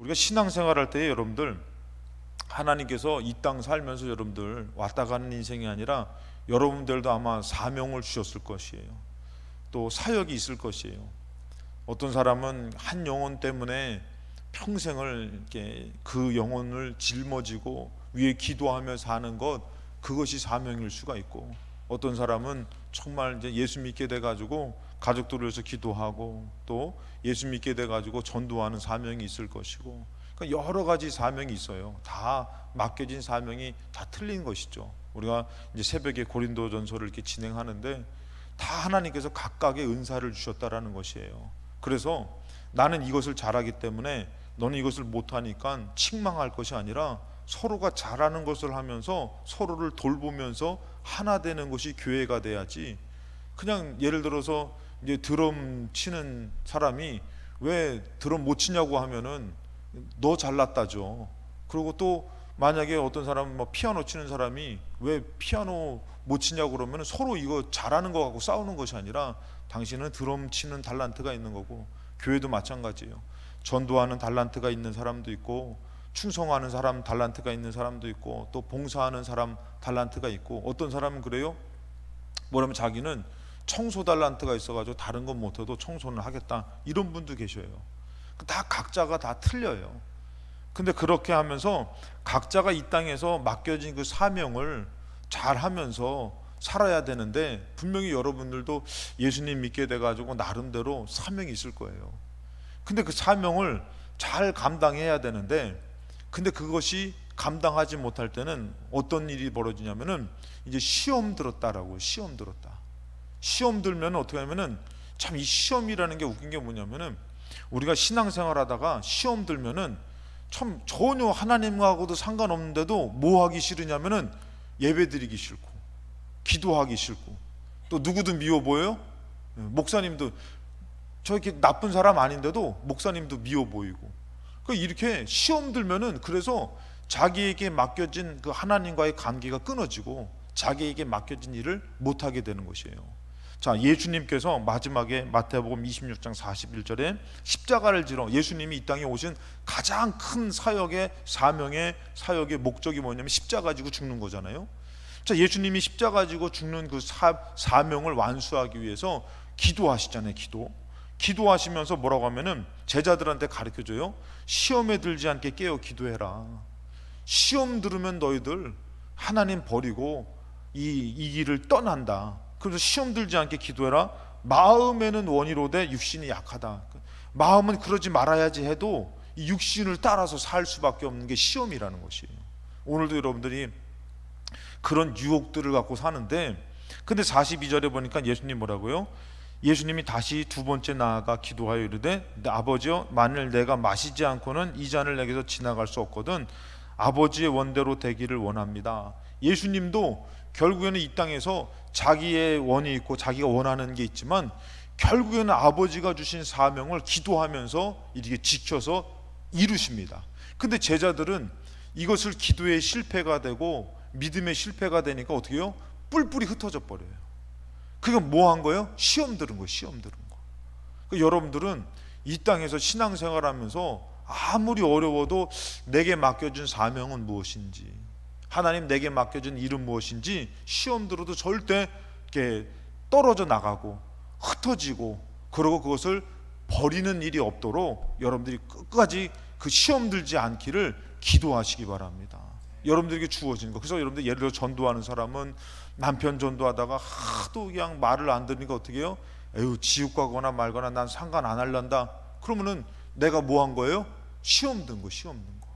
우리가 신앙생활할 때 여러분들, 하나님께서 이 땅 살면서 여러분들 왔다 가는 인생이 아니라 여러분들도 아마 사명을 주셨을 것이에요. 또 사역이 있을 것이에요. 어떤 사람은 한 영혼 때문에 평생을 이렇게 그 영혼을 짊어지고 위에 기도하며 사는 것, 그것이 사명일 수가 있고, 어떤 사람은 정말 이제 예수 믿게 돼 가지고 가족들을 위해서 기도하고 또 예수 믿게 돼 가지고 전도하는 사명이 있을 것이고, 그러니까 여러 가지 사명이 있어요. 다 맡겨진 사명이 다 틀린 것이죠. 우리가 이제 새벽에 고린도전서를 이렇게 진행하는데 다 하나님께서 각각의 은사를 주셨다라는 것이에요. 그래서 나는 이것을 잘하기 때문에 너는 이것을 못하니까 책망할 것이 아니라 서로가 잘하는 것을 하면서 서로를 돌보면서 하나 되는 것이 교회가 돼야지, 그냥 예를 들어서 이제 드럼 치는 사람이 왜 드럼 못 치냐고 하면은 너 잘났다죠. 그리고 또 만약에 어떤 사람은 뭐 피아노 치는 사람이 왜 피아노 못 치냐고 그러면 서로 이거 잘하는 거 갖고 싸우는 것이 아니라 당신은 드럼 치는 달란트가 있는 거고, 교회도 마찬가지예요. 전도하는 달란트가 있는 사람도 있고, 충성하는 사람 달란트가 있는 사람도 있고, 또 봉사하는 사람 달란트가 있고, 어떤 사람은 그래요. 뭐냐면 자기는 청소 달란트가 있어가지고 다른 건 못해도 청소는 하겠다, 이런 분도 계셔요. 다 각자가 다 틀려요. 근데 그렇게 하면서 각자가 이 땅에서 맡겨진 그 사명을 잘 하면서 살아야 되는데, 분명히 여러분들도 예수님 믿게 돼가지고 나름대로 사명이 있을 거예요. 근데 그 사명을 잘 감당해야 되는데, 근데 그것이 감당하지 못할 때는 어떤 일이 벌어지냐면은 이제 시험 들었다라고. 시험 들었다. 시험 들면 어떻게 하면은, 참 이 시험이라는 게 웃긴 게 뭐냐면은, 우리가 신앙생활 하다가 시험 들면은 참 전혀 하나님하고도 상관없는데도 뭐 하기 싫으냐면은 예배 드리기 싫고 기도하기 싫고, 또 누구든 미워 보여요. 목사님도 저렇게 나쁜 사람 아닌데도 목사님도 미워 보이고, 이렇게 시험 들면은 그래서 자기에게 맡겨진 그 하나님과의 관계가 끊어지고 자기에게 맡겨진 일을 못하게 되는 것이에요. 자, 예수님께서 마지막에 마태복음 26장 41절에 십자가를 지러, 예수님이 이 땅에 오신 가장 큰 사역의 사명의 사역의 목적이 뭐냐면 십자가 지고 죽는 거잖아요. 자, 예수님이 십자가 지고 죽는 그 사명을 완수하기 위해서 기도하시잖아요. 기도하시면서 뭐라고 하면은 제자들한테 가르쳐줘요. 시험에 들지 않게 깨어 기도해라. 시험 들으면 너희들 하나님 버리고 이 길을 떠난다. 그래서 시험 들지 않게 기도해라. 마음에는 원이로되 육신이 약하다. 마음은 그러지 말아야지 해도 이 육신을 따라서 살 수밖에 없는 게 시험이라는 것이에요. 오늘도 여러분들이 그런 유혹들을 갖고 사는데, 근데 42절에 보니까 예수님 뭐라고요? 예수님이 다시 두 번째 나아가 기도하여 이르되, 아버지여, 만일 내가 마시지 않고는 이 잔을 내게서 지나갈 수 없거든 아버지의 원대로 되기를 원합니다. 예수님도 결국에는 이 땅에서 자기의 원이 있고 자기가 원하는 게 있지만, 결국에는 아버지가 주신 사명을 기도하면서 이렇게 지켜서 이루십니다. 근데 제자들은 이것을 기도의 실패가 되고 믿음의 실패가 되니까 어떻게 해요? 뿔뿔이 흩어져 버려요. 그러니까 뭐 한 거예요? 시험 들은 거예요. 시험 들은 거. 그러니까 여러분들은 이 땅에서 신앙생활하면서 아무리 어려워도 내게 맡겨준 사명은 무엇인지, 하나님 내게 맡겨준 일은 무엇인지 시험 들어도 절대 이렇게 떨어져 나가고 흩어지고, 그러고 그것을 버리는 일이 없도록 여러분들이 끝까지 그 시험 들지 않기를 기도하시기 바랍니다. 여러분들에게 주어진 거. 그래서 여러분들 예를 들어 전도하는 사람은 남편 전도하다가 하도 그냥 말을 안 들으니까 어떻게 해요? 에휴, 지옥 가거나 말거나 난 상관 안 할란다. 그러면은 내가 뭐 한 거예요? 시험 든 거. 시험 든 거.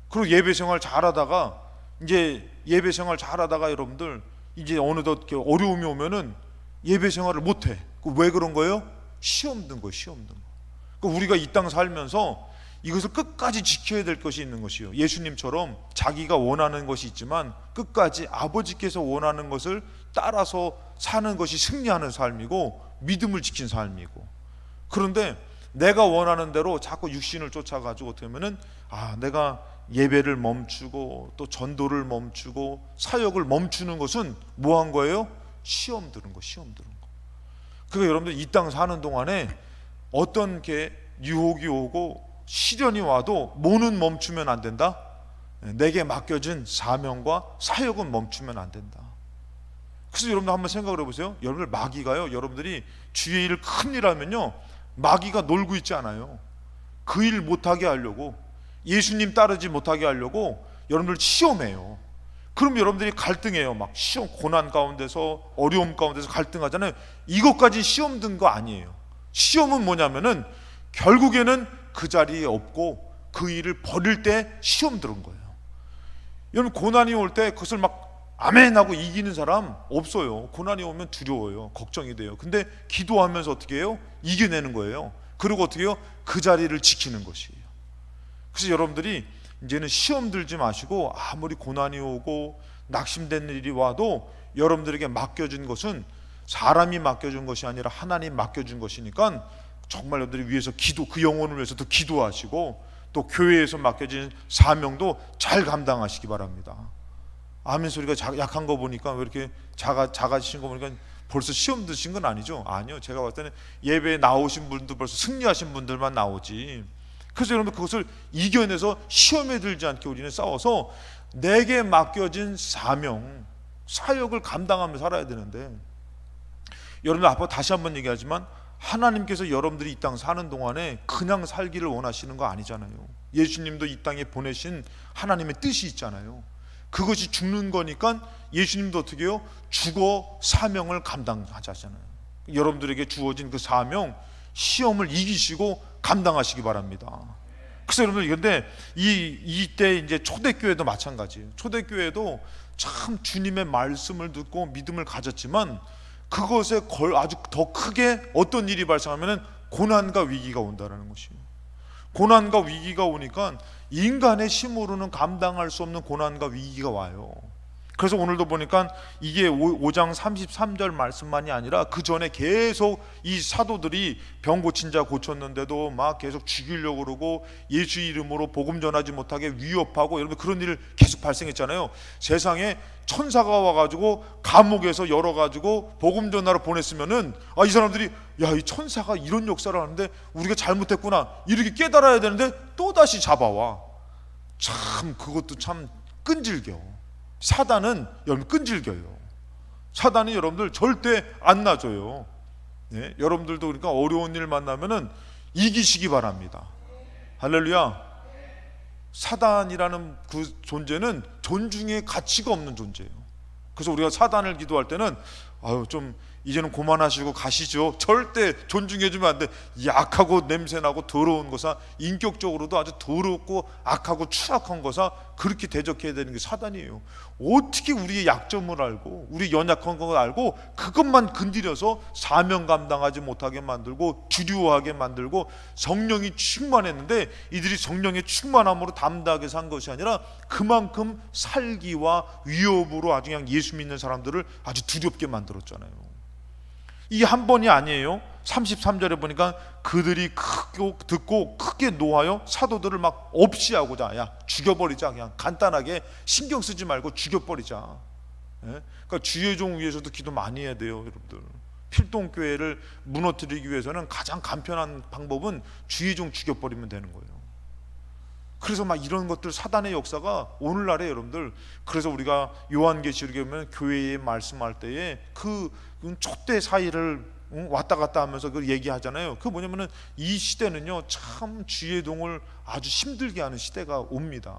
그리고 예배 생활 잘하다가 이제 예배 생활 잘하다가 여러분들 이제 어느덧 어려움이 오면은 예배 생활을 못해. 왜 그런 거예요? 시험 든 거. 시험 든 거. 그러니까 우리가 이 땅 살면서 이것을 끝까지 지켜야 될 것이 있는 것이요. 예수님처럼 자기가 원하는 것이 있지만 끝까지 아버지께서 원하는 것을 따라서 사는 것이 승리하는 삶이고 믿음을 지킨 삶이고, 그런데 내가 원하는 대로 자꾸 육신을 쫓아가지고 어떻게 하면은 내가 예배를 멈추고 또 전도를 멈추고 사역을 멈추는 것은 뭐 한 거예요? 시험 들은 거. 시험 들은 거. 그러니까 여러분들 이 땅 사는 동안에 어떤 게 유혹이 오고 시련이 와도 뭐는 멈추면 안 된다? 내게 맡겨진 사명과 사역은 멈추면 안 된다. 그래서 여러분들 한번 생각을 해보세요. 여러분들 마귀가요, 여러분들이 주의 일을 큰 일 하면요, 마귀가 놀고 있지 않아요. 그 일 못하게 하려고, 예수님 따르지 못하게 하려고 여러분들 시험해요. 그럼 여러분들이 갈등해요. 막 시험, 고난 가운데서, 어려움 가운데서 갈등하잖아요. 이것까지 시험 든 거 아니에요. 시험은 뭐냐면은 결국에는 그 자리에 없고 그 일을 버릴 때 시험 들은 거예요. 여러분, 고난이 올 때 그것을 막 아멘 하고 이기는 사람 없어요. 고난이 오면 두려워요. 걱정이 돼요. 근데 기도하면서 어떻게 해요? 이겨내는 거예요. 그리고 어떻게 해요? 그 자리를 지키는 것이에요. 그래서 여러분들이 이제는 시험 들지 마시고, 아무리 고난이 오고 낙심된 일이 와도 여러분들에게 맡겨준 것은 사람이 맡겨준 것이 아니라 하나님 맡겨준 것이니까 정말 여러분들이 위해서 그 영혼을 위해서도 기도하시고, 또 교회에서 맡겨진 사명도 잘 감당하시기 바랍니다. 아멘 소리가 약한 거 보니까, 왜 이렇게 작아지신 거 보니까 벌써 시험 드신 건 아니죠? 아니요. 제가 봤을 때는 예배에 나오신 분도 벌써 승리하신 분들만 나오지. 그래서 여러분, 그것을 이겨내서 시험에 들지 않게 우리는 싸워서 내게 맡겨진 사명, 사역을 감당하며 살아야 되는데, 여러분들 앞으로 다시 한번 얘기하지만 하나님께서 여러분들이 이 땅 사는 동안에 그냥 살기를 원하시는 거 아니잖아요. 예수님도 이 땅에 보내신 하나님의 뜻이 있잖아요. 그것이 죽는 거니까 예수님도 어떻게 해요? 죽어 사명을 감당하잖아요. 여러분들에게 주어진 그 사명, 시험을 이기시고 감당하시기 바랍니다. 그래서 여러분들, 근데 이때 이제 초대교회도 마찬가지예요. 초대교회도 참 주님의 말씀을 듣고 믿음을 가졌지만, 그것에 아주 더 크게 어떤 일이 발생하면은 고난과 위기가 온다라는 것이에요. 고난과 위기가 오니까 인간의 힘으로는 감당할 수 없는 고난과 위기가 와요. 그래서 오늘도 보니까 이게 5장 33절 말씀만이 아니라 그 전에 계속 이 사도들이 병 고친 자 고쳤는데도 막 계속 죽이려고 그러고 예수 이름으로 복음 전하지 못하게 위협하고, 여러분 그런 일 계속 발생했잖아요. 세상에 천사가 와가지고 감옥에서 열어가지고 복음 전하러 보냈으면은, 이 사람들이 야, 이 천사가 이런 역사를 하는데 우리가 잘못했구나 이렇게 깨달아야 되는데 또다시 잡아와. 참 그것도 참 끈질겨. 사단은 여러분 끈질겨요. 사단이 여러분들 절대 안 놔줘요. 네? 여러분들도 그러니까 어려운 일 만나면은 이기시기 바랍니다. 할렐루야. 사단이라는 그 존재는 존중의 가치가 없는 존재예요. 그래서 우리가 사단을 기도할 때는 좀 이제는 그만하시고 가시죠. 절대 존중해주면 안 돼. 약하고 냄새나고 더러운 거사, 인격적으로도 아주 더럽고 악하고 추악한 거사, 그렇게 대적해야 되는 게 사단이에요. 어떻게 우리의 약점을 알고 우리 연약한 걸 알고 그것만 건드려서 사명 감당하지 못하게 만들고 두려워하게 만들고, 성령이 충만했는데 이들이 성령의 충만함으로 담대하게 산 것이 아니라 그만큼 살기와 위협으로 아주 그냥 예수 믿는 사람들을 아주 두렵게 만들었잖아요. 이 한 번이 아니에요. 33절에 보니까 그들이 크고 듣고 크게 노하여 사도들을 막 없이하고자, 야 죽여버리자, 그냥 간단하게 신경 쓰지 말고 죽여버리자. 그러니까 주의 종 위해서도 기도 많이 해야 돼요, 여러분들. 필동교회를 무너뜨리기 위해서는 가장 간편한 방법은 주의 종 죽여버리면 되는 거예요. 그래서 막 이런 것들, 사단의 역사가 오늘날에 여러분들, 그래서 우리가 요한계시록에 보면 교회에 말씀할 때에 그 촛대 사이를 왔다 갔다 하면서 그걸 얘기하잖아요. 그 뭐냐면은 이 시대는요 참 주의 종을 아주 힘들게 하는 시대가 옵니다.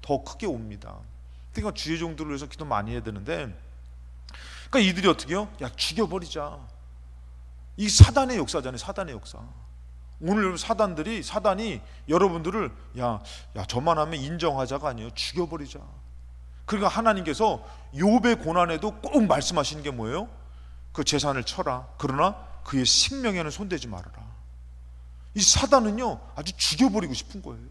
더 크게 옵니다. 그러니까 주의 종들을 위해서 기도 많이 해야 되는데, 그러니까 이들이 어떻게 해요? 야 죽여버리자. 이 사단의 역사잖아요. 사단의 역사. 오늘 사단이 여러분들을 야 저만 하면 인정하자가 아니에요. 죽여버리자. 그러니까 하나님께서 욥의 고난에도 꼭 말씀하시는 게 뭐예요? 그 재산을 쳐라. 그러나 그의 생명에는 손대지 말아라. 이 사단은요 아주 죽여버리고 싶은 거예요.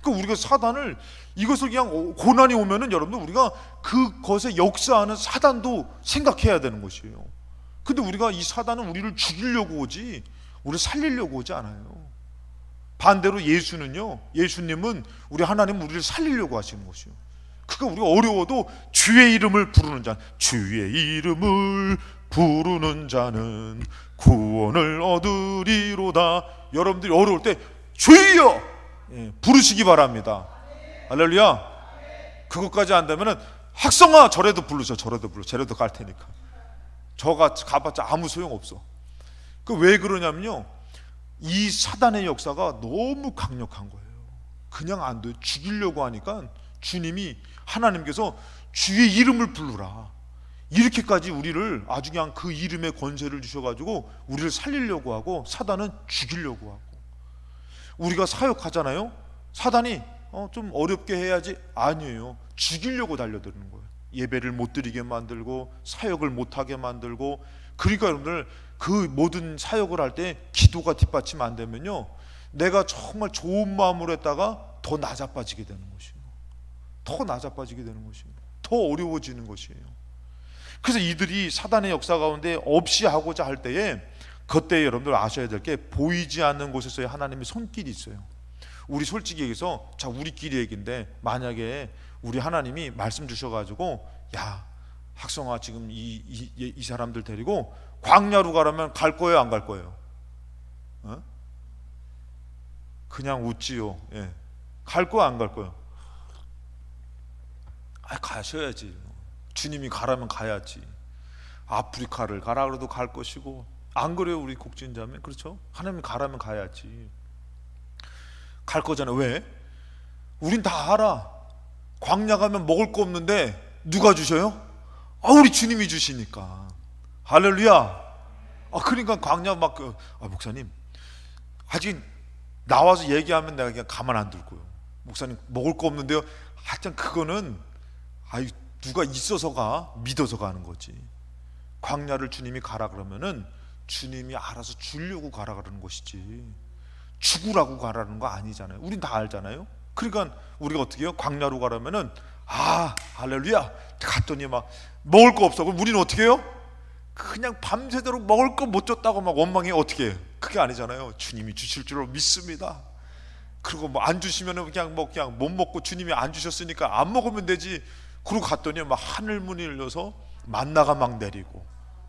그러니까 우리가 사단을, 이것을 그냥 고난이 오면은 여러분들 우리가 그것에 역사하는 사단도 생각해야 되는 것이에요. 근데 우리가 이 사단은 우리를 죽이려고 오지 우리를 살리려고 오지 않아요. 반대로 예수님은 우리 하나님은 우리를 살리려고 하시는 것이요. 그러니까 우리가 어려워도 주의 이름을 부르는 자, 주의 이름을 부르는 자는 구원을 얻으리로다. 여러분들이 어려울 때 주여 부르시기 바랍니다. 할렐루야. 그것까지 안 되면은 학성아 저래도 부르셔. 저래도 갈 테니까. 저가 가봤자 아무 소용없어. 그 왜 그러냐면요, 이 사단의 역사가 너무 강력한 거예요. 그냥 안 돼요. 죽이려고 하니까 주님이, 하나님께서 주의 이름을 부르라, 이렇게까지 우리를 아주 그냥 그 이름의 권세를 주셔가지고 우리를 살리려고 하고, 사단은 죽이려고 하고. 우리가 사역하잖아요. 사단이 좀 어렵게 해야지, 아니에요. 죽이려고 달려드는 거예요. 예배를 못 드리게 만들고 사역을 못하게 만들고. 그러니까 여러분들, 그 모든 사역을 할 때 기도가 뒷받침 안 되면요, 내가 정말 좋은 마음으로 했다가 더 낮아빠지게 되는 것이에요. 더 낮아빠지게 되는 것이에요. 더 어려워지는 것이에요. 그래서 이들이 사단의 역사 가운데 없이 하고자 할 때에, 그때 여러분들 아셔야 될 게, 보이지 않는 곳에서의 하나님의 손길이 있어요. 우리 솔직히 얘기해서, 자, 우리끼리 얘기인데, 만약에 우리 하나님이 말씀 주셔가지고, 야 학성아 지금 이 사람들 데리고 광야로 가라면 갈 거예요, 안 갈 거예요? 그냥 웃지요. 갈 거야, 안 갈 거예요? 가셔야지. 주님이 가라면 가야지. 아프리카를 가라 그래도 갈 것이고, 안 그래요? 우리 곡진자매, 그렇죠? 하나님이 가라면 가야지. 갈 거잖아요. 왜? 우린 다 알아. 광야 가면 먹을 거 없는데 누가 주셔요? 우리 주님이 주시니까. 할렐루야. 그러니까 광야 막 목사님 아직 나와서 얘기하면 내가 그냥 가만 안 둘 거예요. 목사님 먹을 거 없는데요. 하여튼 그거는 누가 있어서가, 믿어서 가는 거지. 광야를 주님이 가라 그러면은 주님이 알아서 주려고 가라 그러는 것이지, 죽으라고 가라는 거 아니잖아요. 우린 다 알잖아요. 그러니까 우리가 어떻게 해요? 광야로 가라면은 할렐루야 갔더니 막 먹을 거 없어. 그럼 우리는 어떻게 해요? 그냥 밤새도록 먹을 거 못 줬다고 막 원망해. 어떻게 해요? 그게 아니잖아요. 주님이 주실 줄로 믿습니다. 그리고 뭐 안 주시면은 그냥 못 먹고, 주님이 안 주셨으니까 안 먹으면 되지. 그러고 갔더니 막 하늘 문이 열려서 만나가 막 내리고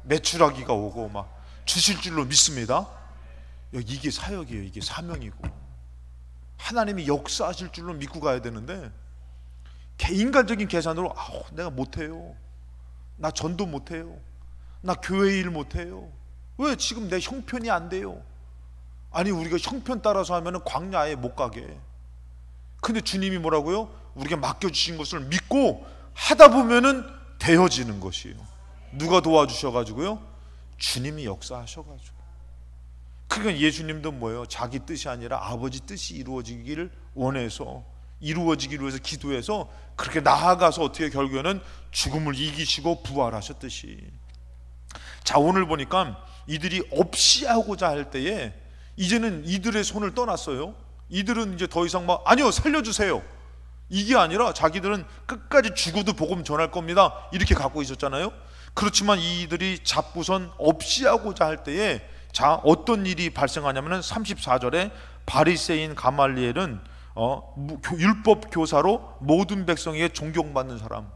메추라기가 오고 막 주실 줄로 믿습니다. 이게 사역이에요. 이게 사명이고, 하나님이 역사하실 줄로 믿고 가야 되는데, 인간적인 계산으로 내가 못해요. 나 전도 못해요. 나 교회 일 못해요. 왜? 지금 내 형편이 안 돼요. 아니, 우리가 형편 따라서 하면 광야에 못 가게. 근데 주님이 뭐라고요? 우리가 맡겨주신 것을 믿고 하다 보면은 되어지는 것이에요. 누가 도와주셔가지고요? 주님이 역사하셔가지고. 그러니까 예수님도 뭐예요? 자기 뜻이 아니라 아버지 뜻이 이루어지기를 원해서, 이루어지기를 위해서 기도해서 그렇게 나아가서 어떻게 결국에는 죽음을 이기시고 부활하셨듯이. 자, 오늘 보니까 이들이 없이 하고자 할 때에 이제는 이들의 손을 떠났어요. 이들은 이제 더 이상 아니요 살려주세요, 이게 아니라 자기들은 끝까지 죽어도 복음 전할 겁니다, 이렇게 갖고 있었잖아요. 그렇지만 이들이 잡고선 없이 하고자 할 때에, 자, 어떤 일이 발생하냐면은 34절에 바리새인 가말리엘은 율법 교사로 모든 백성에게 존경받는 사람.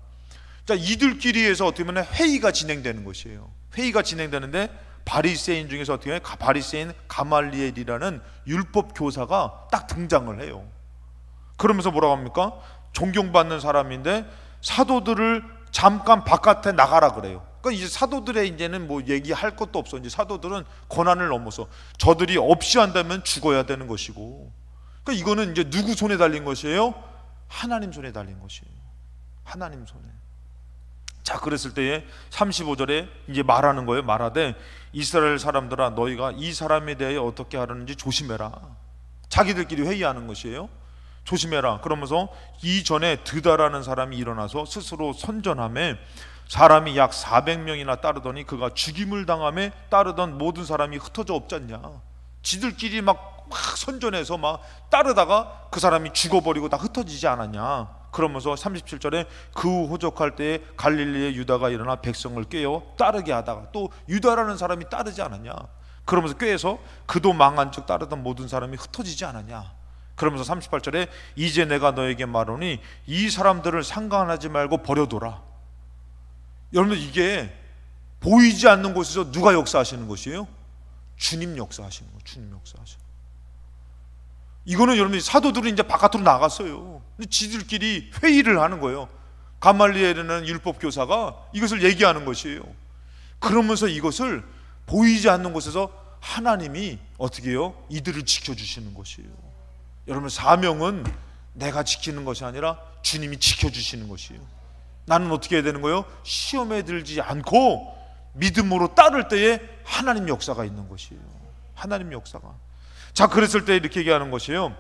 자, 이들끼리에서 어떻게 보면 회의가 진행되는 것이에요. 회의가 진행되는데 바리새인 중에서 어떻게 해요? 바리새인 가말리엘이라는 율법 교사가 딱 등장을 해요. 그러면서 뭐라고 합니까? 존경받는 사람인데 사도들을 잠깐 바깥에 나가라 그래요. 그러니까 이제 사도들의 이제는 뭐 얘기할 것도 없어. 이제 사도들은 권한을 넘어서 저들이 없이 한다면 죽어야 되는 것이고. 그러니까 이거는 이제 누구 손에 달린 것이에요? 하나님 손에 달린 것이에요. 하나님 손에. 자, 그랬을 때에 35절에 이제 말하는 거예요. 말하되 이스라엘 사람들아, 너희가 이 사람에 대해 어떻게 하려는지 조심해라. 자기들끼리 회의하는 것이에요. 조심해라. 그러면서 이전에 드다라는 사람이 일어나서 스스로 선전하며 사람이 약 400명이나 따르더니 그가 죽임을 당함에 따르던 모든 사람이 흩어져 없잖냐. 지들끼리 막 선전해서 막 따르다가 그 사람이 죽어버리고 다 흩어지지 않았냐. 그러면서 37절에 그 후 호적할 때에 갈릴리의 유다가 일어나 백성을 꾀어 따르게 하다가 또 유다라는 사람이 따르지 않았냐. 그러면서 꾀해서 그도 망한 척 따르던 모든 사람이 흩어지지 않았냐. 그러면서 38절에 이제 내가 너에게 말하노니 이 사람들을 상관하지 말고 버려둬라. 여러분, 이게 보이지 않는 곳에서 누가 역사하시는 것이에요? 주님 역사하시는 거예요. 주님 역사하시는 거예요. 이거는 여러분이 사도들은 이제 바깥으로 나갔어요. 지들끼리 회의를 하는 거예요. 가말리엘이라는 율법 교사가 이것을 얘기하는 것이에요. 그러면서 이것을 보이지 않는 곳에서 하나님이 어떻게 해요? 이들을 지켜주시는 것이에요. 여러분, 사명은 내가 지키는 것이 아니라 주님이 지켜주시는 것이에요. 나는 어떻게 해야 되는 거예요? 시험에 들지 않고 믿음으로 따를 때에 하나님 역사가 있는 것이에요. 하나님 역사가. 자, 그랬을 때 이렇게 얘기하는 것이에요.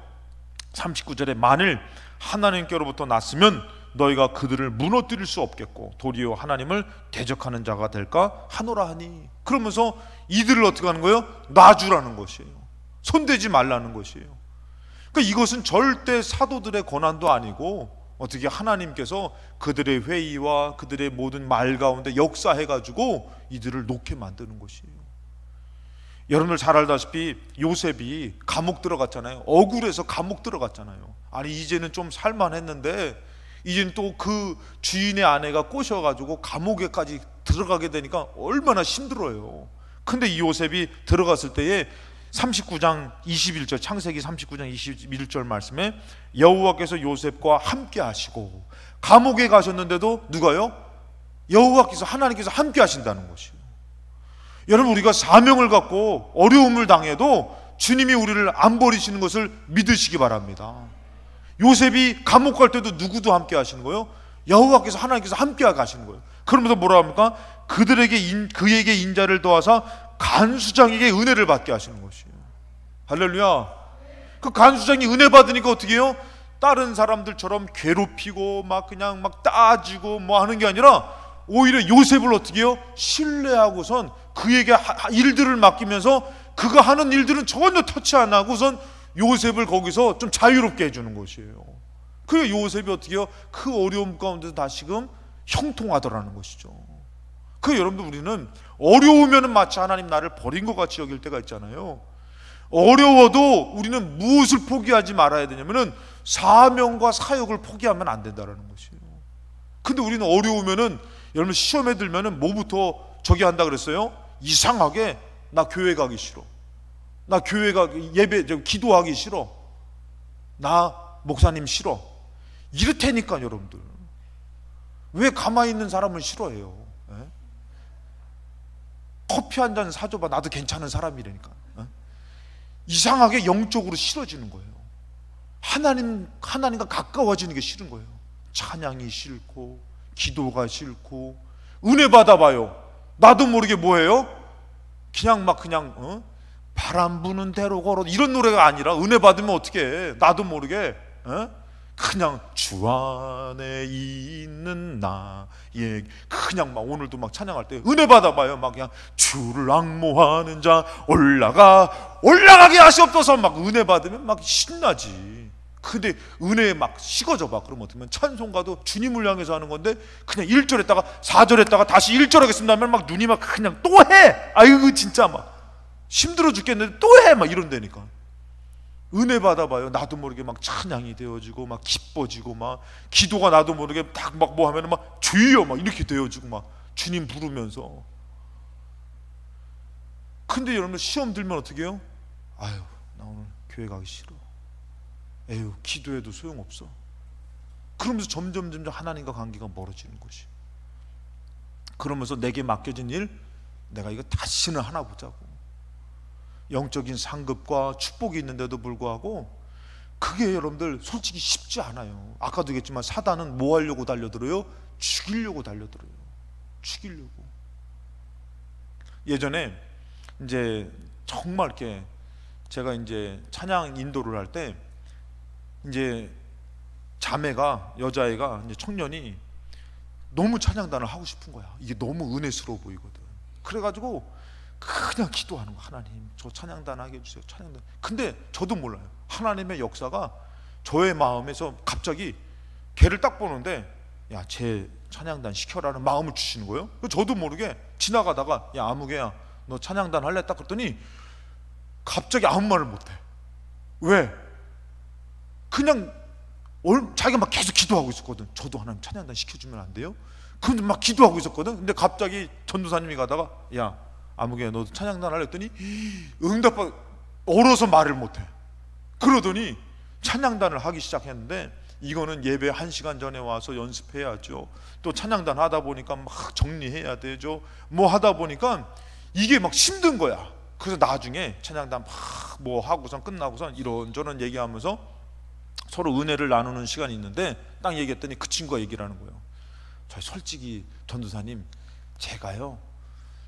39절에 만일 하나님께로부터 났으면 너희가 그들을 무너뜨릴 수 없겠고 도리어 하나님을 대적하는 자가 될까 하노라 하니. 그러면서 이들을 어떻게 하는 거예요? 놔주라는 것이에요. 손대지 말라는 것이에요. 그러니까 이것은 절대 사도들의 권한도 아니고 어떻게 하나님께서 그들의 회의와 그들의 모든 말 가운데 역사해가지고 이들을 놓게 만드는 것이에요. 여러분들 잘 알다시피 요셉이 감옥 들어갔잖아요. 억울해서 감옥 들어갔잖아요. 아니 이제는 좀 살만했는데 이제는 또 그 주인의 아내가 꼬셔가지고 감옥에까지 들어가게 되니까 얼마나 힘들어요. 근데 이 요셉이 들어갔을 때에 39장 21절, 창세기 39장 21절 말씀에 여호와께서 요셉과 함께 하시고, 감옥에 가셨는데도 누가요? 여호와께서, 하나님께서 함께 하신다는 것이에요. 여러분, 우리가 사명을 갖고 어려움을 당해도 주님이 우리를 안 버리시는 것을 믿으시기 바랍니다. 요셉이 감옥 갈 때도 누구도 함께 하시는 거예요? 여호와께서, 하나님께서 함께 가시는 거예요. 그러면서 뭐라 합니까? 그에게 인자를 더하사 간수장에게 은혜를 받게 하시는 것이에요. 할렐루야. 그 간수장이 은혜 받으니까 어떻게 해요? 다른 사람들처럼 괴롭히고 막 그냥 막 따지고 뭐 하는 게 아니라 오히려 요셉을 어떻게 해요? 신뢰하고선 그에게 일들을 맡기면서 그가 하는 일들은 전혀 터치 안 하고선 요셉을 거기서 좀 자유롭게 해주는 것이에요. 그 요셉이 어떻게 해요? 그 어려움 가운데서 다시금 형통하더라는 것이죠. 그 여러분들, 우리는 어려우면 마치 하나님 나를 버린 것 같이 여길 때가 있잖아요. 어려워도 우리는 무엇을 포기하지 말아야 되냐면은 사명과 사역을 포기하면 안 된다는 것이에요. 근데 우리는 어려우면은, 여러분 시험에 들면은 뭐부터 저기 한다 그랬어요? 이상하게 나 교회 가기 싫어, 나 교회 가기, 예배 기도하기 싫어, 나 목사님 싫어, 이렇다니까. 여러분들 왜 가만히 있는 사람을 싫어해요? 에? 커피 한 잔 사줘봐, 나도 괜찮은 사람이라니까. 에? 이상하게 영적으로 싫어지는 거예요. 하나님과 가까워지는 게 싫은 거예요. 찬양이 싫고 기도가 싫고. 은혜 받아봐요. 나도 모르게 뭐예요? 그냥 막 그냥 바람 부는 대로 걸어, 이런 노래가 아니라, 은혜 받으면 어떻게 해? 나도 모르게 그냥 주 안에 있는 나의, 그냥 막 오늘도 막 찬양할 때 은혜 받아봐요. 막 그냥 주를 앙모하는 자 올라가게 하시옵소서. 막 은혜 받으면 막 신나지. 근데 은혜에 막 식어져 봐. 그러면 어떻게 하면 찬송가도 주님을 향해서 하는 건데 그냥 1절 했다가 4절 했다가 다시 1절 하겠습니다 하면 막 눈이 막 그냥 또 해. 아이고 진짜 막 힘들어 죽겠는데 또 해. 막 이런다니까. 은혜 받아봐요. 나도 모르게 막 찬양이 되어지고 막 기뻐지고, 막 기도가 나도 모르게 딱 막 뭐 하면은 막 주여 막 이렇게 되어지고, 막 주님 부르면서. 근데 여러분 시험 들면 어떻게 해요? 아유, 나 오늘 교회 가기 싫어. 에휴, 기도해도 소용없어. 그러면서 점점 하나님과 관계가 멀어지는 것이. 그러면서 내게 맡겨진 일, 내가 이거 다시는 하나 보자고. 영적인 상급과 축복이 있는데도 불구하고 그게 여러분들 솔직히 쉽지 않아요. 아까도 얘기했지만 사단은 뭐 하려고 달려들어요? 죽이려고 달려들어요. 죽이려고. 예전에 이제 정말 이렇게 제가 이제 찬양 인도를 할 때 이제 자매가, 여자애가, 이제 청년이 너무 찬양단을 하고 싶은 거야. 이게 너무 은혜스러워 보이거든. 그래가지고 그냥 기도하는 거야. 하나님, 저 찬양단 하게 해주세요. 찬양단. 근데 저도 몰라요. 하나님의 역사가 저의 마음에서 갑자기 걔를 딱 보는데, 야, 쟤 찬양단 시켜라는 마음을 주시는 거예요. 저도 모르게 지나가다가, 야, 아무개야, 너 찬양단 할래? 딱 그랬더니 갑자기 아무 말을 못해. 왜? 그냥 자기가 막 계속 기도하고 있었거든. 저도 하나님 찬양단 시켜주면 안 돼요? 근데 막 기도하고 있었거든. 근데 갑자기 전도사님이 가다가, 야, 아무개 너도 찬양단 할래? 했더니 응답받, 얼어서 말을 못해. 그러더니 찬양단을 하기 시작했는데, 이거는 예배 1시간 전에 와서 연습해야죠. 또 찬양단 하다 보니까 막 정리해야 되죠. 뭐 하다 보니까 이게 막 힘든 거야. 그래서 나중에 찬양단 막 뭐 하고선 끝나고선 이런저런 얘기하면서 서로 은혜를 나누는 시간이 있는데, 딱 얘기했더니 그 친구가 얘기를 하는 거예요. 저 솔직히 전도사님, 제가요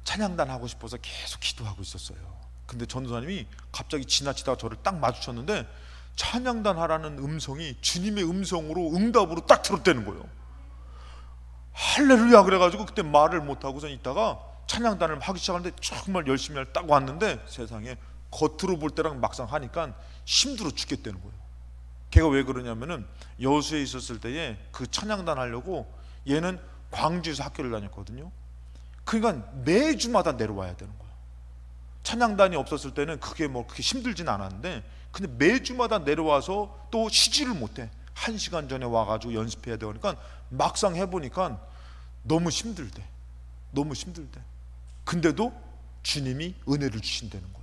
찬양단 하고 싶어서 계속 기도하고 있었어요. 근데 전도사님이 갑자기 지나치다가 저를 딱 마주쳤는데 찬양단 하라는 음성이 주님의 음성으로 응답으로 딱 들었다는 거예요. 할렐루야 그래가지고 그때 말을 못하고선 있다가 찬양단을 하기 시작하는데 정말 열심히 딱 왔는데, 세상에 겉으로 볼 때랑 막상 하니까 힘들어 죽겠다는 거예요. 걔가 왜 그러냐면은 여수에 있었을 때에 그 찬양단 하려고 얘는 광주에서 학교를 다녔거든요. 그러니까 매주마다 내려와야 되는 거예요. 찬양단이 없었을 때는 그게 뭐 그렇게 힘들진 않았는데, 근데 매주마다 내려와서 또 쉬지를 못해. 1시간 전에 와가지고 연습해야 되니까 막상 해보니까 너무 힘들대. 너무 힘들대. 근데도 주님이 은혜를 주신다는 거예요.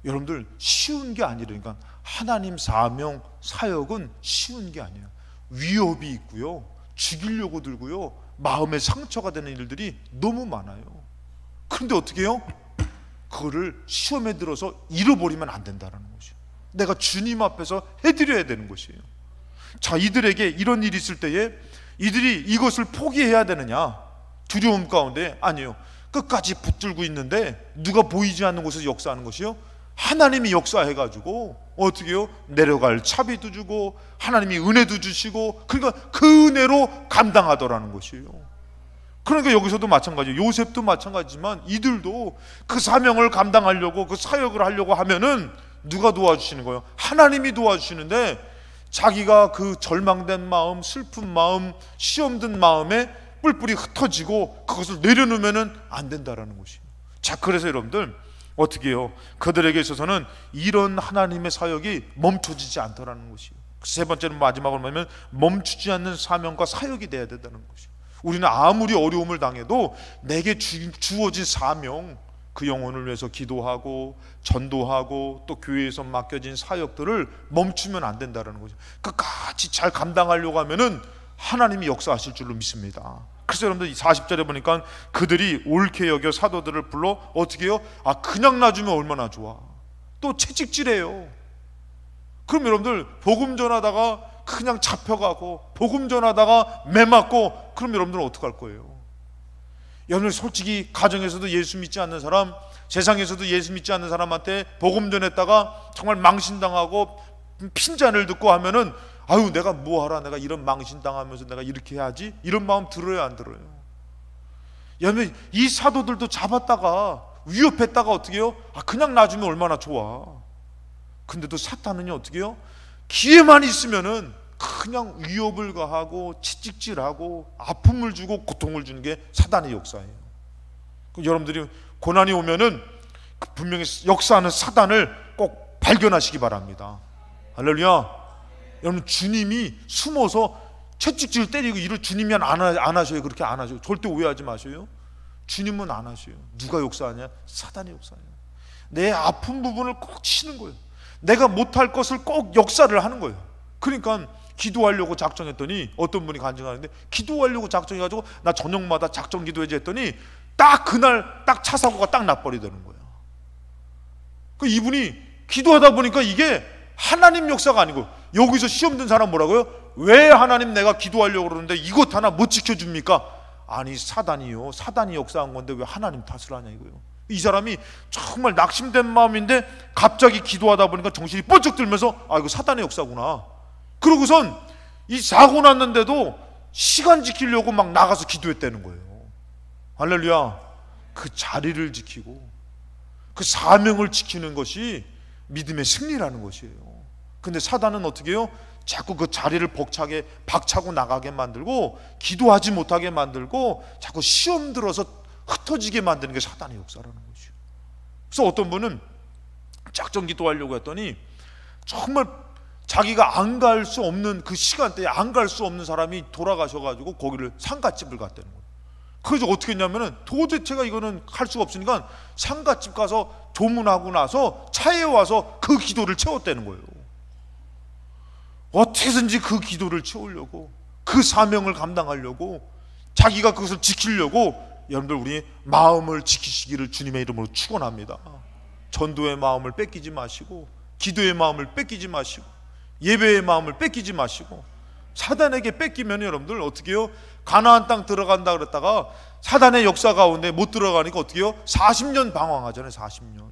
여러분들, 쉬운 게 아니라니까. 하나님 사명 사역은 쉬운 게 아니에요. 위협이 있고요, 죽이려고 들고요, 마음에 상처가 되는 일들이 너무 많아요. 그런데 어떻게 해요? 그거를 시험에 들어서 잃어버리면 안 된다는 것이에요. 내가 주님 앞에서 해드려야 되는 것이에요. 자, 이들에게 이런 일이 있을 때에 이들이 이것을 포기해야 되느냐? 두려움 가운데 아니에요. 끝까지 붙들고 있는데 누가 보이지 않는 곳에서 역사하는 것이요? 하나님이 역사해가지고 어떻게 해요? 내려갈 차비도 주고 하나님이 은혜도 주시고, 그러니까 그 은혜로 감당하더라는 것이에요. 그러니까 여기서도 마찬가지예요. 요셉도 마찬가지지만 이들도 그 사명을 감당하려고, 그 사역을 하려고 하면은 누가 도와주시는 거예요? 하나님이 도와주시는데, 자기가 그 절망된 마음, 슬픈 마음, 시험 든 마음에 뿔뿔이 흩어지고 그것을 내려놓으면은 안 된다라는 것이에요. 자, 그래서 여러분들 어떻게 해요? 그들에게 있어서는 이런 하나님의 사역이 멈춰지지 않더라는 것이에요. 세 번째는, 마지막으로 뭐냐면 멈추지 않는 사명과 사역이 돼야 된다는 것이에요. 우리는 아무리 어려움을 당해도 내게 주어진 사명, 그 영혼을 위해서 기도하고 전도하고 또 교회에서 맡겨진 사역들을 멈추면 안 된다는 거죠. 끝까지 잘 감당하려고 하면은 하나님이 역사하실 줄로 믿습니다. 그래서 여러분들 40절에 보니까 그들이 옳게 여겨 사도들을 불러 어떻게 해요? 그냥 놔주면 얼마나 좋아. 또 채찍질해요. 그럼 여러분들 복음 전하다가 그냥 잡혀가고, 복음 전하다가 매 맞고, 그럼 여러분들은 어떡할 거예요? 여러분, 솔직히 가정에서도 예수 믿지 않는 사람, 세상에서도 예수 믿지 않는 사람한테 복음 전했다가 정말 망신당하고 핀잔을 듣고 하면은 아유, 내가 뭐하라, 내가 이런 망신당하면서 내가 이렇게 해야지, 이런 마음 들어요, 안 들어요? 여러분, 이 사도들도 잡았다가 위협했다가 어떻게 해요? 그냥 놔주면 얼마나 좋아. 근데도 사탄은요, 어떻게 해요? 기회만 있으면은 그냥 위협을 가하고 채찍질하고 아픔을 주고 고통을 주는 게 사단의 역사예요. 여러분들이 고난이 오면은 분명히 역사하는 사단을 꼭 발견하시기 바랍니다. 할렐루야. 여러분, 주님이 숨어서 채찍질 때리고 이럴 주님이 안 하셔요. 그렇게 안 하셔요. 절대 오해하지 마셔요. 주님은 안 하셔요. 누가 역사하냐? 사단의 역사예요. 내 아픈 부분을 꼭 치는 거예요. 내가 못할 것을 꼭 역사를 하는 거예요. 그러니까 기도하려고 작정했더니 어떤 분이 간증하는데, 기도하려고 작정해가지고 나 저녁마다 작정 기도해야지 했더니 딱 그날 딱 차 사고가 딱 나버리더는 거예요. 그 이분이 기도하다 보니까 이게 하나님 역사가 아니고, 여기서 시험 든 사람 뭐라고요? 왜 하나님 내가 기도하려고 그러는데 이것 하나 못 지켜줍니까? 아니, 사단이요, 사단이 역사한 건데 왜 하나님 탓을 하냐 이거요. 이 사람이 정말 낙심된 마음인데 갑자기 기도하다 보니까 정신이 번쩍 들면서 이거 사단의 역사구나. 그러고선 이 사고 났는데도 시간 지키려고 막 나가서 기도했다는 거예요. 할렐루야. 그 자리를 지키고 그 사명을 지키는 것이 믿음의 승리라는 것이에요. 근데 사단은 어떻게 해요? 자꾸 그 자리를 벅차게 박차고 나가게 만들고, 기도하지 못하게 만들고, 자꾸 시험 들어서 흩어지게 만드는 게 사단의 역사라는 것이에요. 그래서 어떤 분은 작정 기도하려고 했더니 정말 자기가 안 갈 수 없는 그 시간대에 안 갈 수 없는 사람이 돌아가셔가지고 거기를 상갓집을 갔다는 거예요. 그래서 어떻게 했냐면은 도대체가 이거는 할 수가 없으니까 상갓집 가서 조문하고 나서 차에 와서 그 기도를 채웠다는 거예요. 어떻게든지 그 기도를 채우려고, 그 사명을 감당하려고, 자기가 그것을 지키려고. 여러분들, 우리 마음을 지키시기를 주님의 이름으로 축원합니다. 전도의 마음을 뺏기지 마시고, 기도의 마음을 뺏기지 마시고, 예배의 마음을 뺏기지 마시고. 사단에게 뺏기면 여러분들 어떻게 해요? 가나안 땅 들어간다 그랬다가 사단의 역사 가운데 못 들어가니까 어떻게 해요? 40년 방황하잖아요. 40년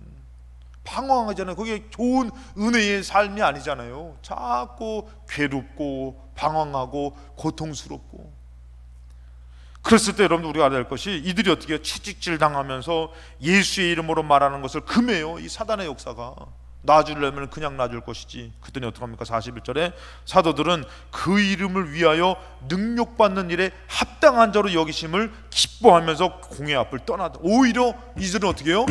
방황하잖아요. 그게 좋은 은혜의 삶이 아니잖아요. 자꾸 괴롭고 방황하고 고통스럽고. 그랬을 때 여러분들 우리가 알아야 할 것이, 이들이 어떻게 해요? 채찍질 당하면서 예수의 이름으로 말하는 것을 금해요. 이 사단의 역사가 놔주려면 그냥 놔줄 것이지. 그랬더니 어떡합니까? 41절에 사도들은 그 이름을 위하여 능력받는 일에 합당한 자로 여기심을 기뻐하면서 공회 앞을 떠나다. 오히려 이들은 어떻게 해요?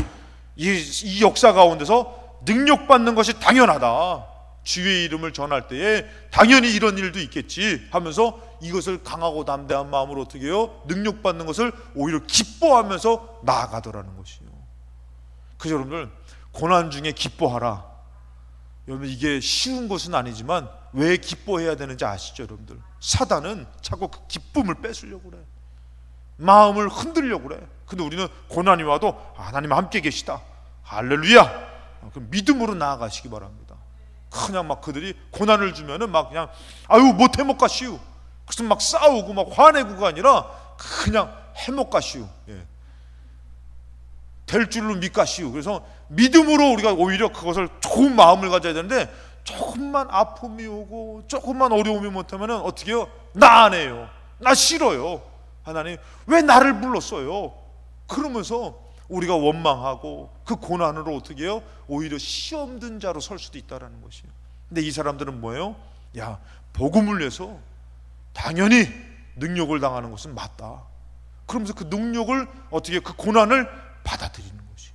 이 역사 가운데서 능력받는 것이 당연하다, 주의 이름을 전할 때에 당연히 이런 일도 있겠지 하면서 이것을 강하고 담대한 마음으로 어떻게 해요? 능력받는 것을 오히려 기뻐하면서 나아가더라는 것이에요. 그래서 여러분들, 고난 중에 기뻐하라. 여러분, 이게 쉬운 것은 아니지만 왜 기뻐해야 되는지 아시죠? 여러분들, 사단은 자꾸 그 기쁨을 뺏으려고 그래. 마음을 흔들려고 그래. 근데 우리는 고난이 와도 하나님 함께 계시다, 할렐루야, 그럼 믿음으로 나아가시기 바랍니다. 그냥 막 그들이 고난을 주면은 막 그냥 아유 못 해먹가시오, 그래서 막 싸우고 막 화내고가 아니라 그냥 해먹가시오, 될 줄로 믿가시오. 그래서 믿음으로 우리가 오히려 그것을 좋은 마음을 가져야 되는데, 조금만 아픔이 오고 조금만 어려움이 못하면은 어떻게 해요? 나 안 해요, 나 싫어요, 하나님 왜 나를 불렀어요? 그러면서 우리가 원망하고 그 고난으로 어떻게 해요? 오히려 시험 든 자로 설 수도 있다는 것이에요. 근데 이 사람들은 뭐예요? 야, 복음을 위해서 당연히 능력을 당하는 것은 맞다. 그러면서 그 능력을 어떻게, 그 고난을 받아들이는 것이,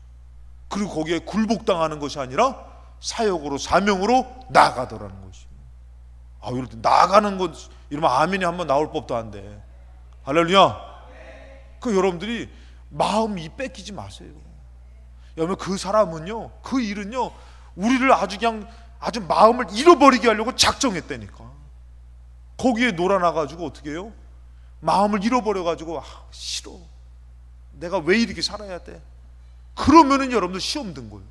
그리고 거기에 굴복당하는 것이 아니라 사역으로, 사명으로 나아가더라는 것이에요. 아, 이럴 때 나아가는 것, 이러면 아멘이 한번 나올 법도 한데, 할렐루야. 그 여러분들이 마음이 뺏기지 마세요. 여러분, 그 사람은요, 그 일은요, 우리를 아주 그냥 아주 마음을 잃어버리게 하려고 작정했다니까. 거기에 놀아나가지고 어떻게 해요? 마음을 잃어버려가지고 싫어, 내가 왜 이렇게 살아야 돼? 그러면은 여러분들 시험 든 거예요.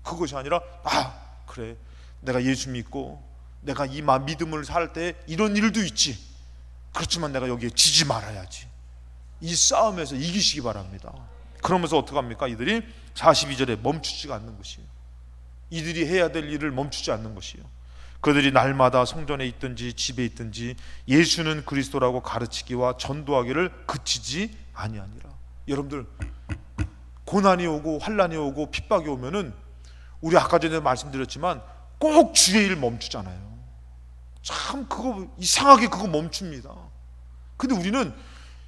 그것이 아니라 그래, 내가 예수 믿고 내가 이 믿음을 살 때 이런 일도 있지, 그렇지만 내가 여기에 지지 말아야지. 이 싸움에서 이기시기 바랍니다. 그러면서 어떡합니까? 이들이 42절에 멈추지가 않는 것이에요. 이들이 해야 될 일을 멈추지 않는 것이에요. 그들이 날마다 성전에 있든지 집에 있든지 예수는 그리스도라고 가르치기와 전도하기를 그치지 아니하니라. 여러분들, 고난이 오고 환난이 오고 핍박이 오면은 우리 아까 전에 말씀드렸지만 꼭 주의 일 멈추잖아요. 참 그거 이상하게 그거 멈춥니다. 근데 우리는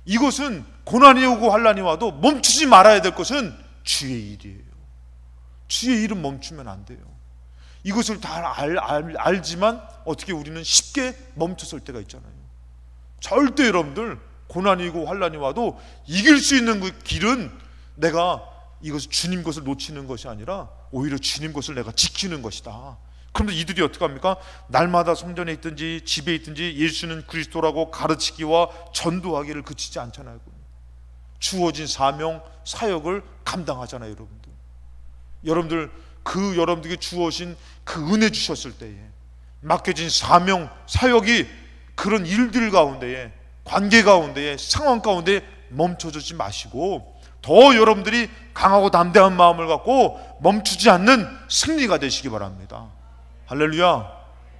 이것은 고난이 오고 환난이 와도 멈추지 말아야 될 것은 주의 일이에요. 주의 일은 멈추면 안 돼요. 이것을 다 알지만 어떻게 우리는 쉽게 멈춰설 때가 있잖아요. 절대 여러분들, 고난이고 환난이 와도 이길 수 있는 그 길은 내가 이것을 주님 것을 놓치는 것이 아니라 오히려 주님 것을 내가 지키는 것이다. 그런데 이들이 어떻게 합니까? 날마다 성전에 있든지 집에 있든지 예수는 그리스도라고 가르치기와 전도하기를 그치지 않잖아요. 주어진 사명, 사역을 감당하잖아요. 여러분들 그 여러분들에게 주어진 그 은혜 주셨을 때에 맡겨진 사명, 사역이 그런 일들 가운데에, 관계 가운데에, 상황 가운데에 멈춰주지 마시고 더 여러분들이 강하고 담대한 마음을 갖고 멈추지 않는 승리가 되시기 바랍니다. 할렐루야.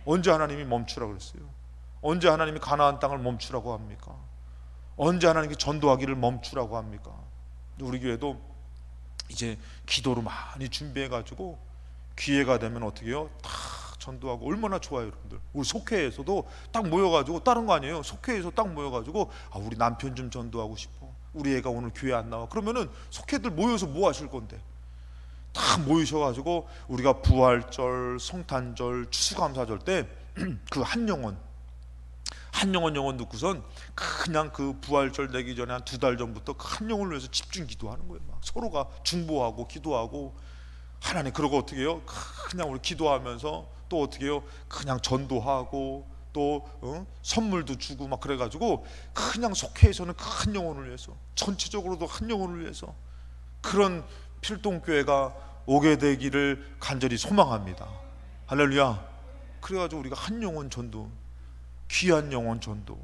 언제 하나님이 멈추라고 그랬어요? 언제 하나님이 가나안 땅을 멈추라고 합니까? 언제 하나님께 전도하기를 멈추라고 합니까? 우리 교회도 이제 기도로 많이 준비해가지고 기회가 되면 어떻게 해요? 다 전도하고. 얼마나 좋아요 여러분들. 우리 속회에서도 딱 모여가지고, 다른 거 아니에요, 속회에서 딱 모여가지고 우리 남편 좀 전도하고 싶어, 우리 애가 오늘 교회 안 나와. 그러면은 속회들 모여서 뭐 하실 건데? 다 모이셔가지고 우리가 부활절, 성탄절, 추수감사절 때 그 한 한 영혼 듣고선 그냥 그 부활절 되기 전에 한 2달 전부터 한 영혼을 위해서 집중 기도하는 거예요. 막 서로가 중보하고 기도하고 하나님, 그러고 어떻게 해요? 그냥 우리 기도하면서 또 어떻게 해요? 그냥 전도하고 또 선물도 주고 막 그래가지고 그냥 속회에서는 한 영혼을 위해서, 전체적으로도 한 영혼을 위해서 그런 필동교회가 오게 되기를 간절히 소망합니다. 할렐루야. 그래가지고 우리가 한 영혼 전도, 귀한 영혼 전도.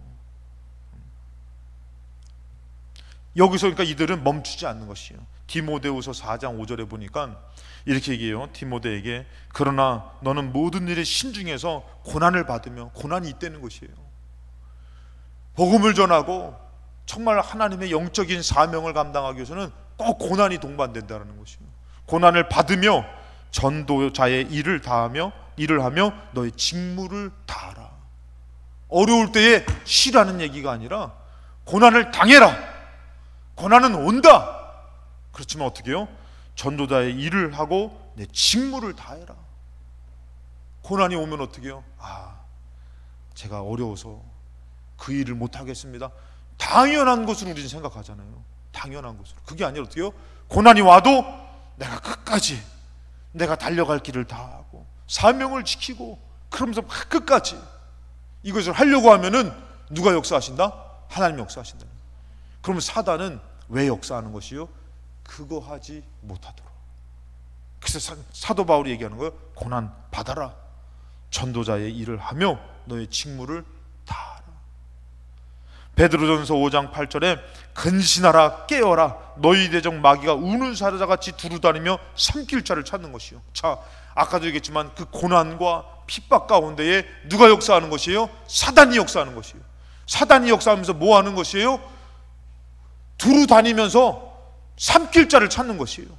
여기서 그러니까 이들은 멈추지 않는 것이에요. 디모데후서 4장 5절에 보니까 이렇게 얘기해요. 디모데에게 그러나 너는 모든 일에 신중해서 고난을 받으며, 고난이 있다는 것이에요. 복음을 전하고 정말 하나님의 영적인 사명을 감당하기 위해서는 꼭 고난이 동반된다는 것이에요. 고난을 받으며 전도자의 일을 하며 너의 직무를 다하라. 어려울 때에 쉬라는 얘기가 아니라 고난을 당해라. 고난은 온다. 그렇지만 어떻게 해요? 전도자의 일을 하고 내 직무를 다해라. 고난이 오면 어떻게 해요? 제가 어려워서 그 일을 못하겠습니다. 당연한 것으로 우리는 생각하잖아요. 당연한 것으로. 그게 아니라 어떻게 해요? 고난이 와도 내가 끝까지 내가 달려갈 길을 다하고 사명을 지키고 그러면서 끝까지 이것을 하려고 하면은 누가 역사하신다? 하나님 역사하신다. 그러면 사단은 왜 역사하는 것이요? 그거 하지 못하도록. 그래서 사도 바울이 얘기하는 거예요. 고난 받아라. 전도자의 일을 하며 너의 직무를 다하라. 베드로전서 5장 8절에 근신하라, 깨어라. 너희 대적 마귀가 우는 사자같이 두루다니며 삼킬 자를 찾는 것이요. 자, 아까도 얘기했지만 그 고난과 핍박 가운데에 누가 역사하는 것이에요? 사단이 역사하는 것이에요. 사단이 역사하면서 뭐 하는 것이에요? 두루다니면서 삼킬 자를 찾는 것이에요.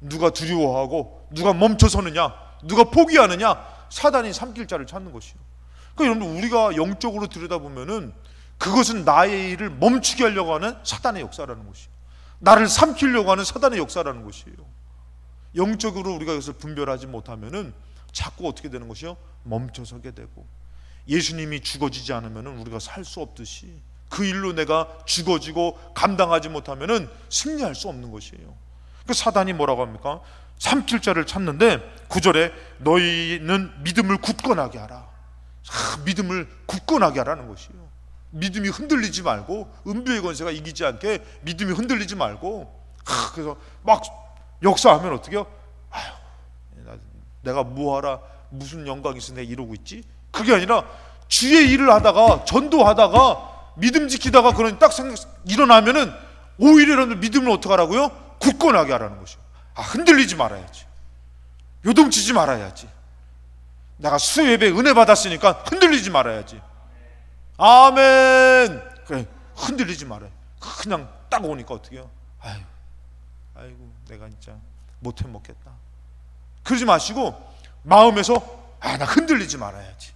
누가 두려워하고 누가 멈춰서느냐, 누가 포기하느냐, 사단이 삼킬 자를 찾는 것이에요. 그러니까 여러분, 우리가 영적으로 들여다보면은 그것은 나의 일을 멈추게 하려고 하는 사단의 역사라는 것이에요. 나를 삼키려고 하는 사단의 역사라는 것이에요. 영적으로 우리가 이것을 분별하지 못하면은 자꾸 어떻게 되는 것이요? 멈춰서게 되고, 예수님이 죽어지지 않으면은 우리가 살 수 없듯이 그 일로 내가 죽어지고 감당하지 못하면은 승리할 수 없는 것이에요. 그 사단이 뭐라고 합니까? 삼킬 자를 찾는데 9절에 너희는 믿음을 굳건하게 하라. 믿음을 굳건하게 하라는 것이에요. 믿음이 흔들리지 말고, 은비의 권세가 이기지 않게 믿음이 흔들리지 말고. 그래서 막 역사하면 어떻게 해요? 내가 뭐하라, 무슨 영광이 있어 내가 이러고 있지? 그게 아니라 주의 일을 하다가, 전도하다가, 믿음 지키다가 그런 딱 일어나면은 오히려 여러분들 믿음을 어떻게 하라고요? 굳건하게 하라는 것이요. 흔들리지 말아야지. 요동치지 말아야지. 내가 수예배 은혜 받았으니까 흔들리지 말아야지. 아멘. 그래, 흔들리지 말아요. 그냥 딱 오니까 어떻게 해요? 아이고 내가 진짜 못해 먹겠다. 그러지 마시고 마음에서 나 흔들리지 말아야지.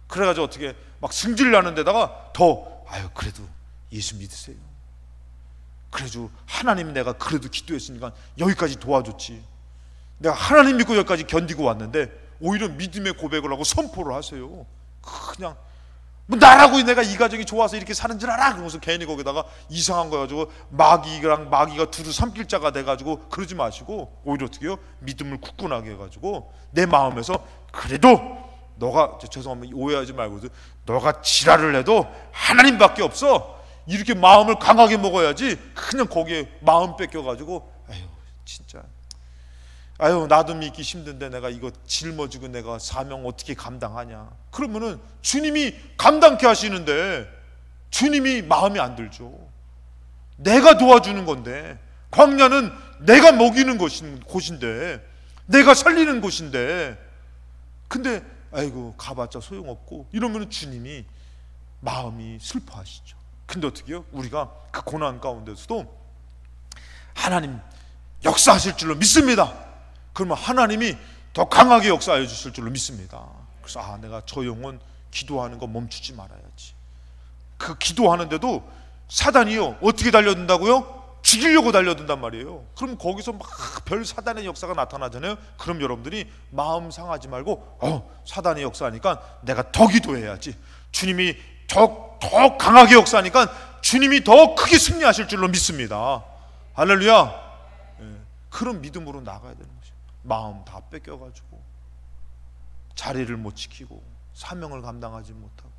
그래가지고 어떻게 막 승질 나는 데다가 더 그래도 예수 믿으세요. 그래도 하나님, 내가 그래도 기도했으니까 여기까지 도와줬지. 내가 하나님 믿고 여기까지 견디고 왔는데 오히려 믿음의 고백을 하고 선포를 하세요. 그냥 뭐 나라고 내가 이 가정이 좋아서 이렇게 사는 줄 알아? 그러면서 괜히 거기다가 이상한 거 가지고 마귀가 두루 삼킬 자가 돼가지고 그러지 마시고 오히려 어떻게 해요? 믿음을 굳건하게 해가지고 내 마음에서 그래도 너가, 죄송합니다, 오해하지 말고, 너가 지랄을 해도 하나님밖에 없어. 이렇게 마음을 강하게 먹어야지. 그냥 거기에 마음 뺏겨가지고 진짜 나도 믿기 힘든데 내가 이거 짊어지고 내가 사명 어떻게 감당하냐. 그러면은 주님이 감당케 하시는데 주님이 마음에 안 들죠. 내가 도와주는 건데, 광야는 내가 먹이는 곳인데, 내가 살리는 곳인데, 근데 가봤자 소용없고 이러면 주님이 마음이 슬퍼하시죠. 근데 어떻게 해요? 우리가 그 고난 가운데서도 하나님 역사하실 줄로 믿습니다. 그러면 하나님이 더 강하게 역사해 주실 줄로 믿습니다. 그래서 내가 저 영혼 기도하는 거 멈추지 말아야지. 그 기도하는데도 사단이요 어떻게 달려든다고요? 죽이려고 달려든단 말이에요. 그럼 거기서 막 별 사단의 역사가 나타나잖아요. 그럼 여러분들이 마음 상하지 말고 사단의 역사하니까 내가 더 기도해야지. 주님이 저 더 강하게 역사하니까 주님이 더 크게 승리하실 줄로 믿습니다. 할렐루야. 그런 믿음으로 나가야 되는 것이에요. 마음 다 뺏겨가지고 자리를 못 지키고 사명을 감당하지 못하고.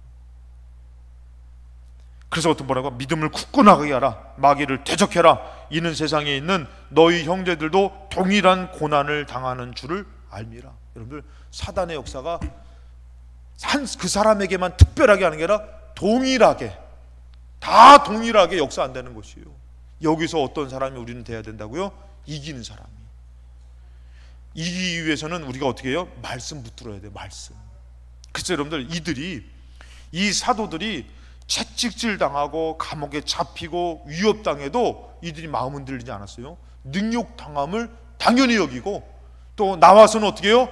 그래서 어떤 뭐라고? 믿음을 굳건하게 하라. 마귀를 대적해라. 이는 세상에 있는 너희 형제들도 동일한 고난을 당하는 줄을 알미라. 여러분들, 사단의 역사가 그 사람에게만 특별하게 하는 게 아니라 동일하게, 다 동일하게 역사한다는 것이에요. 여기서 어떤 사람이 우리는 돼야 된다고요? 이기는 사람이. 이기기 위해서는 우리가 어떻게 해요? 말씀 붙들어야 돼요. 말씀. 그래서 여러분들, 이 사도들이 채찍질 당하고 감옥에 잡히고 위협당해도 이들이 마음 흔들리지 않았어요. 능욕당함을 당연히 여기고, 또 나와서는 어떻게 해요?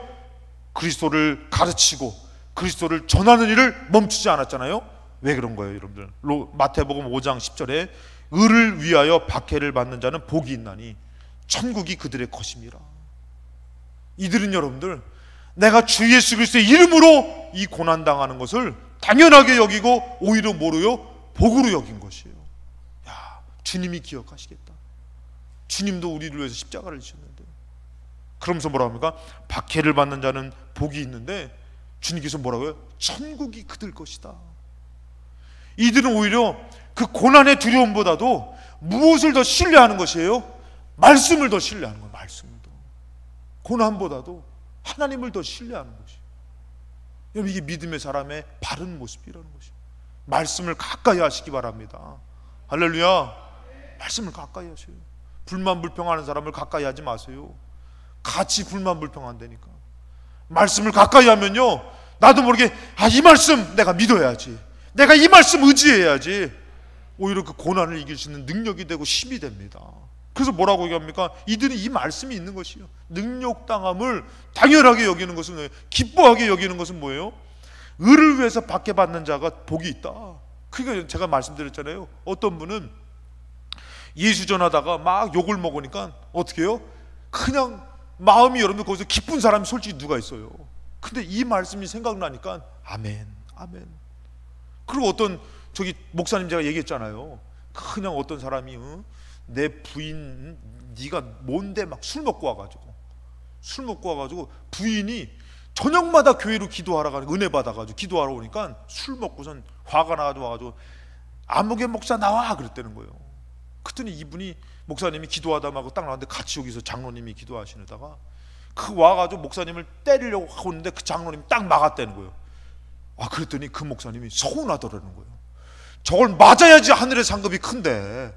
그리스도를 가르치고 그리스도를 전하는 일을 멈추지 않았잖아요. 왜 그런 거예요, 여러분들? 마태복음 5장 10절에 의를 위하여 박해를 받는 자는 복이 있나니 천국이 그들의 것임이라. 이들은 여러분들, 내가 주 예수 그리스도의 이름으로 이 고난당하는 것을 당연하게 여기고 오히려 뭐로요? 복으로 여긴 것이에요. 야, 주님이 기억하시겠다. 주님도 우리를 위해서 십자가를 지셨는데. 그러면서 뭐라고 합니까? 박해를 받는 자는 복이 있는데 주님께서 뭐라고요? 천국이 그들 것이다. 이들은 오히려 그 고난의 두려움보다도 무엇을 더 신뢰하는 것이에요? 말씀을 더 신뢰하는 거예요. 말씀을 더. 고난보다도 하나님을 더 신뢰하는 것이에요. 여러분, 이게 믿음의 사람의 바른 모습이라는 것이에요. 말씀을 가까이 하시기 바랍니다. 할렐루야. 말씀을 가까이 하세요. 불만불평하는 사람을 가까이 하지 마세요. 같이 불만불평한다니까. 말씀을 가까이 하면요, 나도 모르게 이 말씀 내가 믿어야지, 내가 이 말씀 의지해야지, 오히려 그 고난을 이길 수 있는 능력이 되고 힘이 됩니다. 그래서 뭐라고 얘기합니까? 이들이 이 말씀이 있는 것이요, 능욕당함을 당연하게 여기는 것은 뭐예요? 기뻐하게 여기는 것은 뭐예요? 의를 위해서 박해받는 자가 복이 있다. 그러니까 제가 말씀드렸잖아요. 어떤 분은 예수 전하다가 막 욕을 먹으니까 어떻게 해요? 그냥 마음이, 여러분들, 거기서 기쁜 사람이 솔직히 누가 있어요? 근데 이 말씀이 생각나니까 아멘, 아멘. 그리고 어떤 목사님 제가 얘기했잖아요. 그냥 어떤 사람이 내 부인, 네가 뭔데 막 술 먹고 와가지고 부인이 저녁마다 교회로 기도하러 은혜 받아가지고 기도하러 오니까 술 먹고선 화가 나가지고 와가지고 아무개 목사 나와 그랬다는 거예요. 그랬더니 이분이, 목사님이 기도하다 말고 딱 나왔는데 같이 여기서 장로님이 기도하시다가 와가지고 목사님을 때리려고 하고 있는데 그 장로님이 딱 막았다는 거예요. 그랬더니 그 목사님이 서운하더라는 거예요. 저걸 맞아야지 하늘의 상급이 큰데.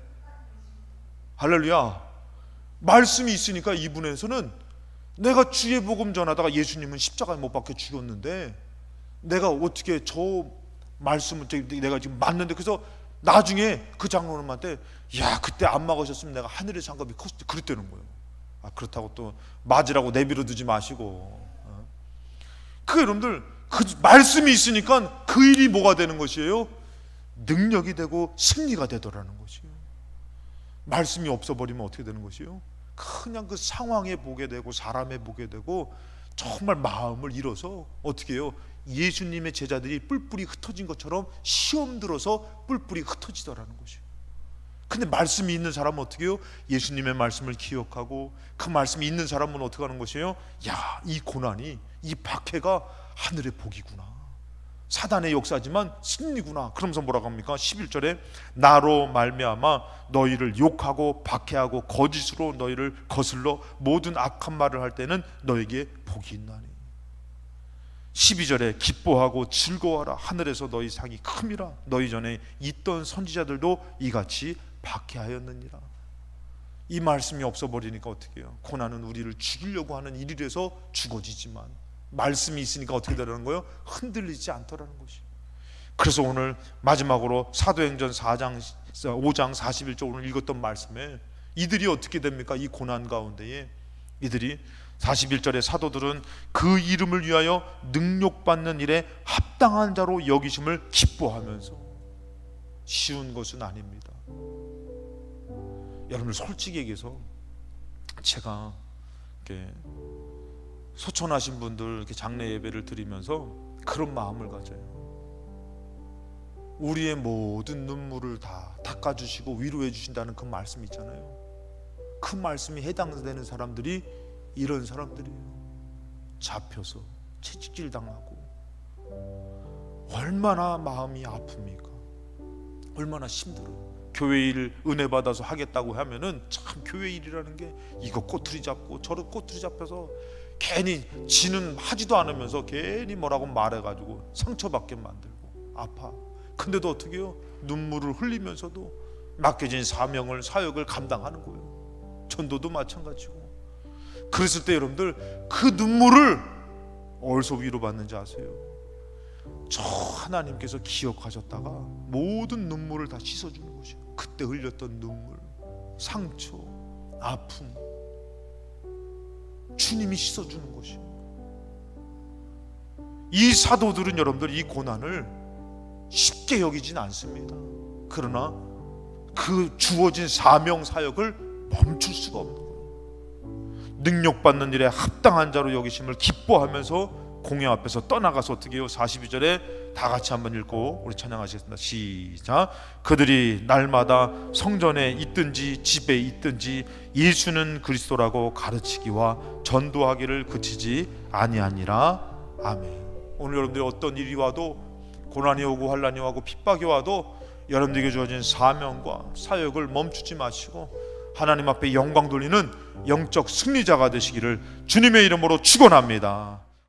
할렐루야. 말씀이 있으니까 이분에서는 내가 주의 복음 전하다가 예수님은 십자가에 못 박혀 죽였는데 내가 어떻게 저 말씀을 내가 지금 맞는데, 그래서 나중에 그 장로님한테 야, 그때 안 막으셨으면 내가 하늘의 상급이 컸을 때, 그랬다는 거예요. 그렇다고 또 맞으라고 내버려 두지 마시고. 그 여러분들, 그 말씀이 있으니까 그 일이 뭐가 되는 것이에요? 능력이 되고 승리가 되더라는 것이에요. 말씀이 없어버리면 어떻게 되는 것이에요? 그냥 그 상황에 보게 되고 사람에 보게 되고 정말 마음을 잃어서 어떻게 해요? 예수님의 제자들이 뿔뿔이 흩어진 것처럼 시험 들어서 뿔뿔이 흩어지더라는 것이에요. 근데 말씀이 있는 사람은 어떻게 해요? 예수님의 말씀을 기억하고 그 말씀이 있는 사람은 어떻게 하는 것이에요? 야, 이 고난이, 이 박해가 하늘의 복이구나, 사단의 역사지만 승리구나. 그러면서 뭐라고 합니까? 11절에 나로 말미암아 너희를 욕하고 박해하고 거짓으로 너희를 거슬러 모든 악한 말을 할 때는 너에게 복이 있나니. 12절에 기뻐하고 즐거워하라. 하늘에서 너희 상이 큼이라. 너희 전에 있던 선지자들도 이같이 박해하였느니라. 이 말씀이 없어버리니까 어떻게 해요? 고난은 우리를 죽이려고 하는 일이라서 죽어지지만 말씀이 있으니까 어떻게 되라는 거예요? 흔들리지 않더라는 것이. 그래서 오늘 마지막으로 사도행전 5장 41절 오늘 읽었던 말씀에 이들이 어떻게 됩니까? 이 고난 가운데에 이들이 41절에 사도들은 그 이름을 위하여 능욕받는 일에 합당한 자로 여기심을 기뻐하면서. 쉬운 것은 아닙니다. 여러분, 솔직히 얘기해서 제가 이렇게 소천하신 분들 이렇게 장례 예배를 드리면서 그런 마음을 가져요. 우리의 모든 눈물을 다 닦아주시고 위로해 주신다는 그 말씀 있잖아요. 그 말씀이 해당되는 사람들이 이런 사람들이에요. 잡혀서 채찍질 당하고 얼마나 마음이 아픕니까? 얼마나 힘들어요. 교회 일 은혜 받아서 하겠다고 하면은 참 교회 일이라는 게 이거 꼬투리 잡고 저런 꼬투리 잡혀서 괜히 지는 하지도 않으면서 괜히 뭐라고 말해가지고 상처받게 만들고 아파. 근데도 어떻게 해요? 눈물을 흘리면서도 맡겨진 사역을 감당하는 거예요. 전도도 마찬가지고. 그랬을 때 여러분들 그 눈물을 어디서 위로받는지 아세요? 저 하나님께서 기억하셨다가 모든 눈물을 다 씻어주는 것이에요. 그때 흘렸던 눈물, 상처, 아픔, 주님이 씻어주는 것이에요. 이 사도들은 여러분들 이 고난을 쉽게 여기진 않습니다. 그러나 그 주어진 사명 사역을 멈출 수가 없는 거예요. 능력받는 일에 합당한 자로 여기심을 기뻐하면서 공회 앞에서 떠나가서 어떻게 해요? 42절에 다 같이 한번 읽고 우리 찬양하시겠습니다. 시작. 그들이 날마다 성전에 있든지 집에 있든지 예수는 그리스도라고 가르치기와 전도하기를 그치지 아니하니라. 아멘. 오늘 여러분들이 어떤 일이 와도, 고난이 오고 환난이 오고 핍박이 와도 여러분들에게 주어진 사명과 사역을 멈추지 마시고 하나님 앞에 영광 돌리는 영적 승리자가 되시기를 주님의 이름으로 축원합니다.